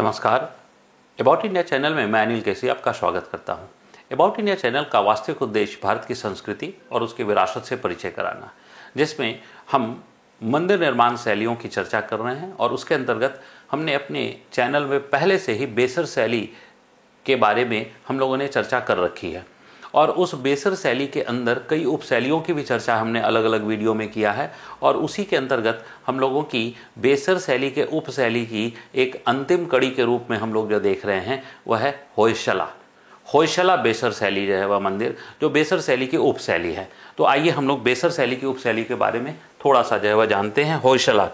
नमस्कार। About India channel में मैं अनिल केसी आपका स्वागत करता हूं। अबाउट इंडिया चैनल का वास्तविक उद्देश्य भारत की संस्कृति और उसकी विरासत से परिचय कराना, जिसमें हम मंदिर निर्माण शैलियों की चर्चा कर रहे हैं और उसके अंतर्गत हमने अपने चैनल में पहले से ही बेसर शैली के बारे में हम लोगों ने चर्चा कर रखी है और उस बेसर शैली के अंदर कई उपशैलियों की भी चर्चा हमने अलग अलग वीडियो में किया है और उसी के अंतर्गत हम लोगों की बेसर शैली के उपशैली की एक अंतिम कड़ी के रूप में हम लोग जो देख रहे हैं वह है होयसला। होयसला बेसर शैली जो है वह मंदिर जो बेसर शैली की उपशैली है। तो आइए हम लोग बेसर शैली की उपशैली के बारे में थोड़ा सा जो है वह जानते हैं। होयसला,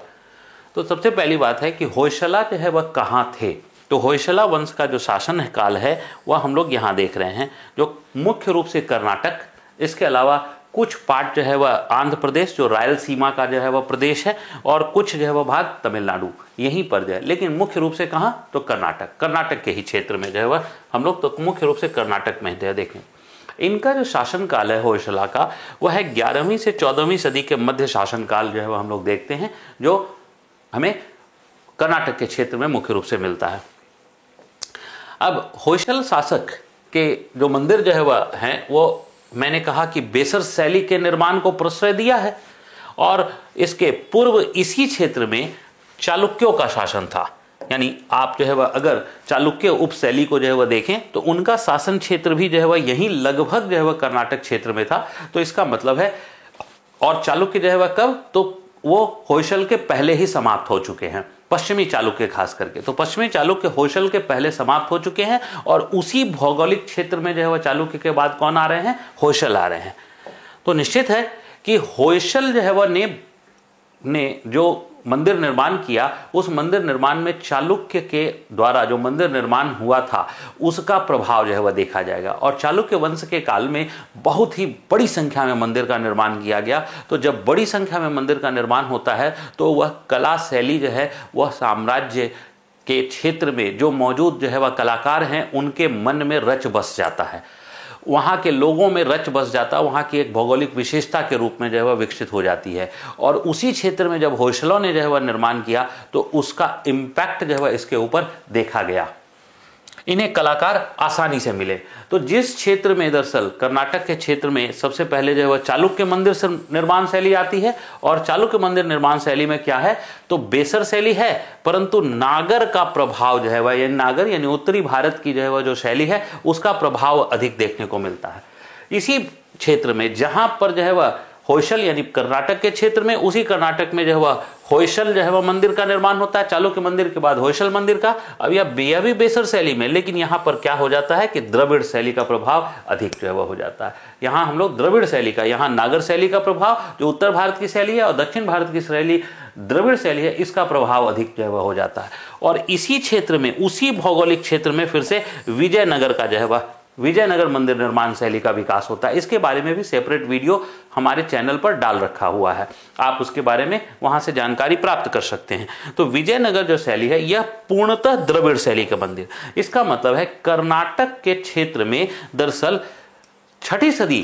तो सबसे पहली बात है कि होयसला जो है वह कहाँ थे। तो होयसला वंश का जो शासन काल है वह हम लोग यहाँ देख रहे हैं, जो मुख्य रूप से कर्नाटक, इसके अलावा कुछ पार्ट जो है वह आंध्र प्रदेश जो रायलसीमा का जो है वह प्रदेश है और कुछ जो है वह भाग तमिलनाडु यहीं पर जो है, लेकिन मुख्य रूप से कहाँ, तो कर्नाटक के ही क्षेत्र में जो है वह हम लोग तो मुख्य रूप से कर्नाटक में जो है देखें। इनका जो शासन काल है होयसला का वह है 11वीं से 14वीं सदी के मध्य शासन काल जो है वह हम लोग देखते हैं, जो हमें कर्नाटक के क्षेत्र में मुख्य रूप से मिलता है। अब होयसल शासक के जो मंदिर जो है वह हैं, वो मैंने कहा कि बेसर शैली के निर्माण को प्रश्रय दिया है और इसके पूर्व इसी क्षेत्र में चालुक्यों का शासन था। यानी आप जो है वह अगर चालुक्य उपशैली को जो है वह देखें तो उनका शासन क्षेत्र भी जो है वह यहीं लगभग जो है वह कर्नाटक क्षेत्र में था। तो इसका मतलब है, और चालुक्य जो है वह कब, तो वो होयसल के पहले ही समाप्त हो चुके हैं, पश्चिमी चालुक्य खास करके। तो पश्चिमी चालुक्य होयसल के पहले समाप्त हो चुके हैं और उसी भौगोलिक क्षेत्र में जो है वह चालुक्य के बाद कौन आ रहे हैं, होयसल आ रहे हैं। तो निश्चित है कि होयसल जो है वह ने जो मंदिर निर्माण किया, उस मंदिर निर्माण में चालुक्य के द्वारा जो मंदिर निर्माण हुआ था उसका प्रभाव जो है वह देखा जाएगा। और चालुक्य वंश के काल में बहुत ही बड़ी संख्या में मंदिर का निर्माण किया गया। तो जब बड़ी संख्या में मंदिर का निर्माण होता है तो वह कला शैली जो है वह साम्राज्य के क्षेत्र में जो मौजूद जो है वह कलाकार हैं उनके मन में रच बस जाता है, वहाँ के लोगों में रच बस जाता है, वहाँ की एक भौगोलिक विशेषता के रूप में जो है वह विकसित हो जाती है। और उसी क्षेत्र में जब होयसलों ने जो है वह निर्माण किया तो उसका इम्पैक्ट जो है वह इसके ऊपर देखा गया। इन्हें कलाकार आसानी से मिले। तो जिस क्षेत्र में, दरअसल कर्नाटक के क्षेत्र में सबसे पहले जो है वह चालुक्य मंदिर से निर्माण शैली आती है और चालुक्य मंदिर निर्माण शैली में क्या है, तो बेसर शैली है, परंतु नागर का प्रभाव जो है वह, यानी नागर यानी उत्तरी भारत की जो है वह जो शैली है उसका प्रभाव अधिक देखने को मिलता है। इसी क्षेत्र में जहां पर जो है वह होयसल यानी कर्नाटक के क्षेत्र में, उसी कर्नाटक में जो है वह होयसल जो है वह मंदिर का निर्माण होता है, चालुक्य मंदिर के बाद होयसल मंदिर का। अब यह भी बेसर शैली में, लेकिन यहाँ पर क्या हो जाता है कि द्रविड़ शैली का प्रभाव अधिक जो है वह हो जाता है। यहाँ हम लोग द्रविड़ शैली का, यहाँ नागर शैली का प्रभाव जो उत्तर भारत की शैली है और दक्षिण भारत की शैली द्रविड़ शैली है, इसका प्रभाव अधिक जो है वह हो जाता है। और इसी क्षेत्र में, उसी भौगोलिक क्षेत्र में फिर से विजयनगर का जो है वह विजयनगर मंदिर निर्माण शैली का विकास होता है। इसके बारे में भी सेपरेट वीडियो हमारे चैनल पर डाल रखा हुआ है, आप उसके बारे में वहां से जानकारी प्राप्त कर सकते हैं। तो विजयनगर जो शैली है यह पूर्णतः द्रविड़ शैली का मंदिर, इसका मतलब है कर्नाटक के क्षेत्र में दरअसल 6ठी सदी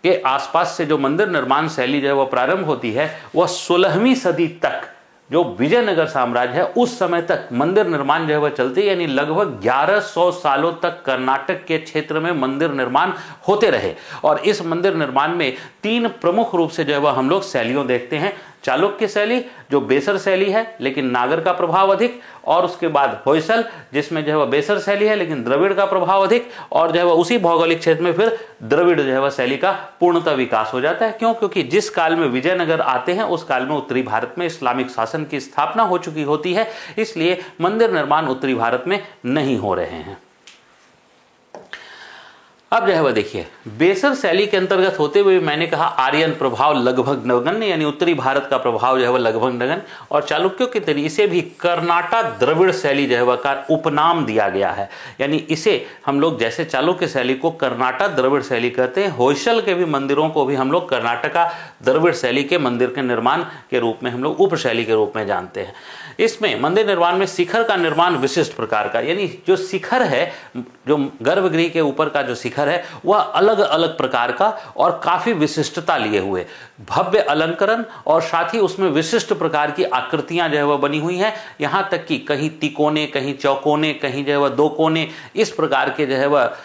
के आसपास से जो मंदिर निर्माण शैली जो है वह प्रारंभ होती है, वह 16वीं सदी तक जो विजयनगर साम्राज्य है उस समय तक मंदिर निर्माण जो है वह चलते, यानी लगभग 1100 सालों तक कर्नाटक के क्षेत्र में मंदिर निर्माण होते रहे। और इस मंदिर निर्माण में 3 प्रमुख रूप से जो है वह हम लोग शैलियों देखते हैं। चालुक्य शैली जो बेसर शैली है लेकिन नागर का प्रभाव अधिक, और उसके बाद होयसल जिसमें जो है वह बेसर शैली है लेकिन द्रविड़ का प्रभाव अधिक, और जो है वह उसी भौगोलिक क्षेत्र में फिर द्रविड़ जो है वह शैली का पूर्णतः विकास हो जाता है। क्यों? क्योंकि जिस काल में विजयनगर आते हैं उस काल में उत्तरी भारत में इस्लामिक शासन की स्थापना हो चुकी होती है, इसलिए मंदिर निर्माण उत्तरी भारत में नहीं हो रहे हैं। अब जो है वह देखिए, बेसर शैली के अंतर्गत होते हुए मैंने कहा आर्यन प्रभाव लगभग नगण्य, यानी उत्तरी भारत का प्रभाव जो है वह लगभग नगण्य, और चालुक्यों के तरीके से भी कर्नाटक द्रविड़ शैली जो है वह का उपनाम दिया गया है। यानी इसे हम लोग जैसे चालुक्य शैली को कर्नाटक द्रविड़ शैली कहते हैं, होयसल के भी मंदिरों को भी हम लोग कर्नाटका द्रविड़ शैली के मंदिर के निर्माण के रूप में हम लोग उपशैली के रूप में जानते हैं। इसमें मंदिर निर्माण में शिखर का निर्माण विशिष्ट प्रकार का, यानी जो शिखर है, जो गर्भगृह के ऊपर का जो शिखर है वह अलग अलग प्रकार का और काफी विशिष्टता लिए हुए, भव्य अलंकरण और साथ ही उसमें विशिष्ट प्रकार की आकृतियां जो है वह बनी हुई हैं। यहां तक कि कहीं तिकोने, कहीं चौकोने, कहीं जो है वह दो कोने, इस प्रकार के जो है वह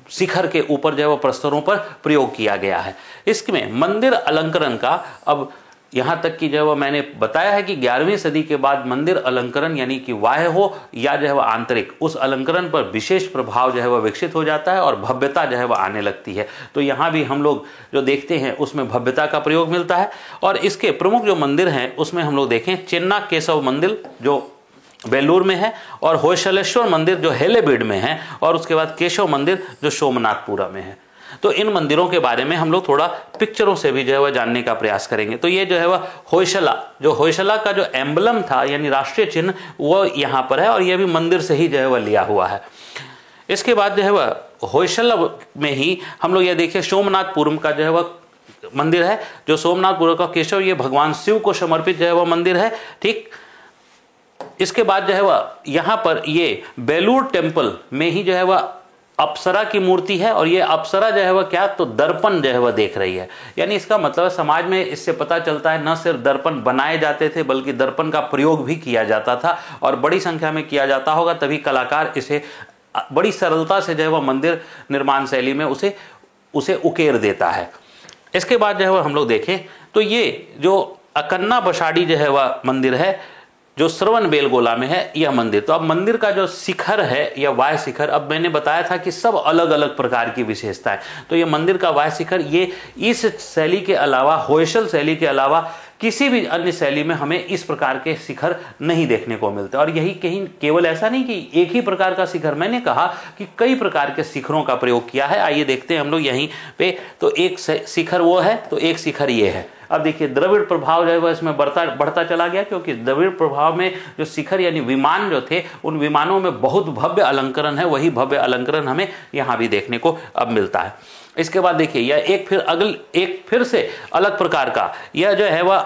शिखर के ऊपर जो है वह प्रस्तरों पर प्रयोग किया गया है। इसमें मंदिर अलंकरण का, अब यहां तक कि जो है वह मैंने बताया है कि 11वीं सदी के बाद मंदिर अलंकरण यानी कि बाह्य हो या जो है वह आंतरिक, उस अलंकरण पर विशेष प्रभाव जो है वह विकसित हो जाता है और भव्यता जो है वह आने लगती है। तो यहां भी हम लोग जो देखते हैं उसमें भव्यता का प्रयोग मिलता है। और इसके प्रमुख जो मंदिर हैं उसमें हम लोग देखें चेन्ना केशव मंदिर जो बेलूर में है, और होयसलेश्वर मंदिर जो हेलेबीड में है, और उसके बाद केशव मंदिर जो सोमनाथपुरम में है। तो इन मंदिरों के बारे में हम लोग थोड़ा पिक्चरों से भी जो है वह जानने का प्रयास करेंगे। तो ये जो है वह होयसला का जो एम्बलम था यानी राष्ट्रीय चिन्ह वो यहाँ पर है, और यह भी मंदिर से ही जो है वह लिया हुआ है। इसके बाद जो है वह होयसला में ही हम लोग ये देखिए सोमनाथपुरम का जो है वह मंदिर है, जो सोमनाथपुरम का केशव, ये भगवान शिव को समर्पित जो है वह मंदिर है। ठीक, इसके बाद जो है वह यहाँ पर ये बेलूर टेम्पल में ही जो है वह अप्सरा की मूर्ति है, और ये अप्सरा जो है वह क्या, तो दर्पण जो है वह देख रही है। यानी इसका मतलब समाज में इससे पता चलता है न सिर्फ दर्पण बनाए जाते थे बल्कि दर्पण का प्रयोग भी किया जाता था, और बड़ी संख्या में किया जाता होगा, तभी कलाकार इसे बड़ी सरलता से जो है वह मंदिर निर्माण शैली में उसे उकेर देता है। इसके बाद जो है वह हम लोग देखें तो ये जो अकन्ना बसाड़ी जो है वह मंदिर है जो श्रवणबेलगोला में है यह मंदिर। तो अब मंदिर का जो शिखर है या वाय शिखर, अब मैंने बताया था कि सब अलग अलग प्रकार की विशेषता है। तो ये मंदिर का वाय शिखर ये इस शैली के अलावा, होयसल शैली के अलावा किसी भी अन्य शैली में हमें इस प्रकार के शिखर नहीं देखने को मिलते। और यही कहीं केवल ऐसा नहीं कि एक ही प्रकार का शिखर, मैंने कहा कि कई प्रकार के शिखरों का प्रयोग किया है। आइए देखते हैं हम लोग यहीं पे। तो एक शिखर वो है, तो एक शिखर ये है। अब देखिए द्रविड़ प्रभाव जो है वह इसमें बढ़ता चला गया, क्योंकि द्रविड़ प्रभाव में जो शिखर यानी विमान जो थे, उन विमानों में बहुत भव्य अलंकरण है, वही भव्य अलंकरण हमें यहाँ भी देखने को अब मिलता है। इसके बाद देखिए यह एक फिर से अलग प्रकार का, यह जो है वह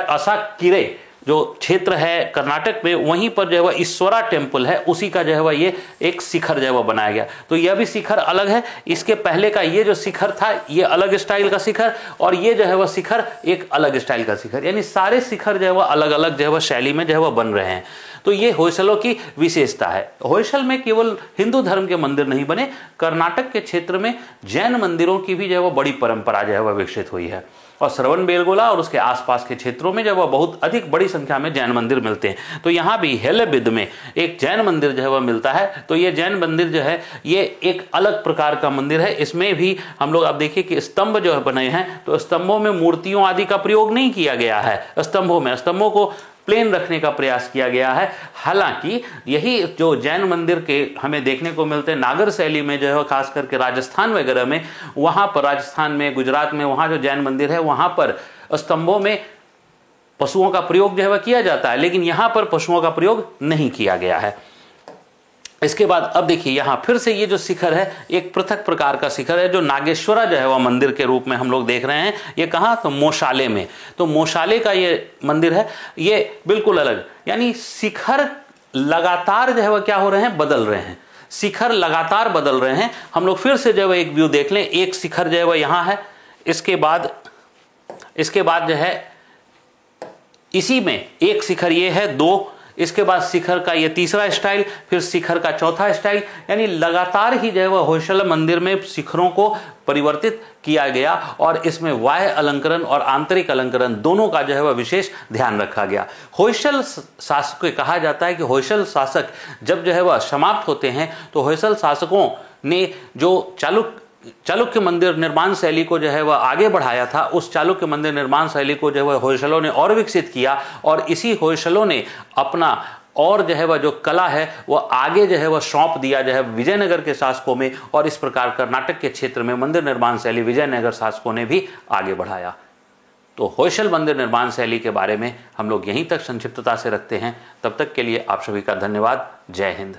असाकिरे जो क्षेत्र है कर्नाटक में, वहीं पर जो है वह ईश्वरा टेम्पल है, उसी का जो है वह ये एक शिखर जो है वह बनाया गया। तो यह भी शिखर अलग है। इसके पहले का ये जो शिखर था ये अलग स्टाइल का शिखर, और ये जो है वह शिखर एक अलग स्टाइल का शिखर, यानी सारे शिखर जो है वह अलग अलग जो है वह शैली में जो है वह बन रहे हैं। तो ये होयसलों की विशेषता है। होयसल में केवल हिंदू धर्म के मंदिर नहीं बने, कर्नाटक के क्षेत्र में जैन मंदिरों की भी जो है वह बड़ी परंपरा जो है वह विकसित हुई है, और श्रवणबेलगोला और उसके आसपास के क्षेत्रों में जो वह बहुत अधिक बड़ी संख्या में जैन मंदिर मिलते हैं। तो यहाँ भी हेलेबिद में एक जैन मंदिर जो है वह मिलता है। तो ये जैन मंदिर जो है ये एक अलग प्रकार का मंदिर है। इसमें भी हम लोग अब देखिए कि स्तंभ जो है बने हैं, तो स्तंभों में मूर्तियों आदि का प्रयोग नहीं किया गया है। स्तंभों को प्लेन रखने का प्रयास किया गया है। हालांकि यही जो जैन मंदिर के हमें देखने को मिलते हैं नागर शैली में जो है खास करके राजस्थान वगैरह में, वहां पर राजस्थान में, गुजरात में, वहां जो जैन मंदिर है वहां पर स्तंभों में पशुओं का प्रयोग जो है वह किया जाता है, लेकिन यहां पर पशुओं का प्रयोग नहीं किया गया है। इसके बाद अब देखिए यहाँ फिर से ये जो शिखर है एक पृथक प्रकार का शिखर है, जो नागेश्वरा जो है वह मंदिर के रूप में हम लोग देख रहे हैं। ये कहाँ, तो मोशाले में। तो मोशाले का ये मंदिर है, ये बिल्कुल अलग, यानी शिखर लगातार जो है वह क्या हो रहे हैं, बदल रहे हैं। शिखर लगातार बदल रहे हैं। हम लोग फिर से जो है एक व्यू देख लें। एक शिखर जो है वह यहाँ है, इसके बाद जो है इसी में एक शिखर ये है, दो, इसके बाद शिखर का ये तीसरा स्टाइल, फिर शिखर का चौथा स्टाइल, यानी लगातार ही जो है वह होयसल मंदिर में शिखरों को परिवर्तित किया गया, और इसमें बाह्य अलंकरण और आंतरिक अलंकरण दोनों का जो है वह विशेष ध्यान रखा गया। होयसल शासक को कहा जाता है कि होयसल शासक जब जो है वह समाप्त होते हैं, तो होयसल शासकों ने जो चालुक्य मंदिर निर्माण शैली को जो है वह आगे बढ़ाया था, उस चालुक्य मंदिर निर्माण शैली को जो है वह होयसलों ने और विकसित किया, और इसी होयसलों ने अपना और जो है वह जो कला है वह आगे जो है वह सौंप दिया जो है विजयनगर के शासकों में, और इस प्रकार कर्नाटक के क्षेत्र में मंदिर निर्माण शैली विजयनगर शासकों ने भी आगे बढ़ाया। तो होयसल मंदिर निर्माण शैली के बारे में हम लोग यहीं तक संक्षिप्तता से रखते हैं। तब तक के लिए आप सभी का धन्यवाद। जय हिंद।